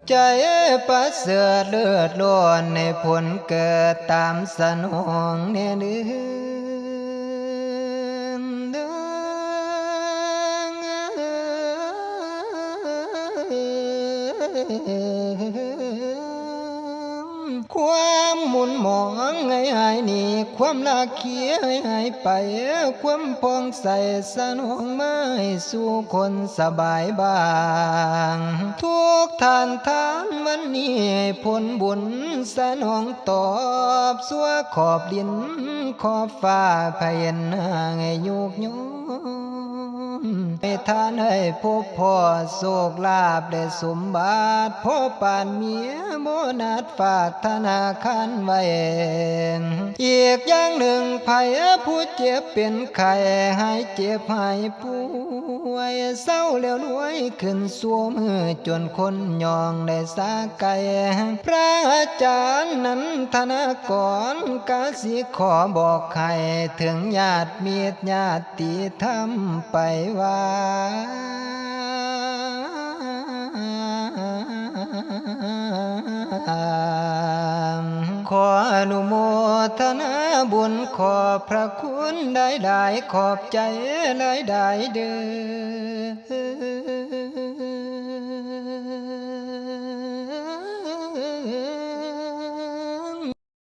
ใจประเสริฐเลือดล้วนในผลเกิดตามสนองเนื้อความหมุนหมองให้หายหนีความลาเคียให้หายไปความพองใสสนองไม้สู่คนสบายบางทุกทานทานมันนี่ผลบุญสนองตอบสัวขอบดินขอบฟ้าพยัญชนะให้ยุกยมให้ทานให้พบพ่อโศกลาบได้สมบัติพ่อปานเมียโมนัดฝากธนาคารไว้อีกอย่างหนึ่งไผผู้เจ็บเป็นไข้หายเจ็บหายป่วยเศร้าแล้วรวยขึ้นสวมือจนคนยองได้สาไก่พระอาจารย์นั้นธนากรกาสิขอบอกให้ถึงญาติมิตรญาติธรรมไปว่าขออนุโมทนาบุญขอบพระคุณได้ขอบใจได้เด้อ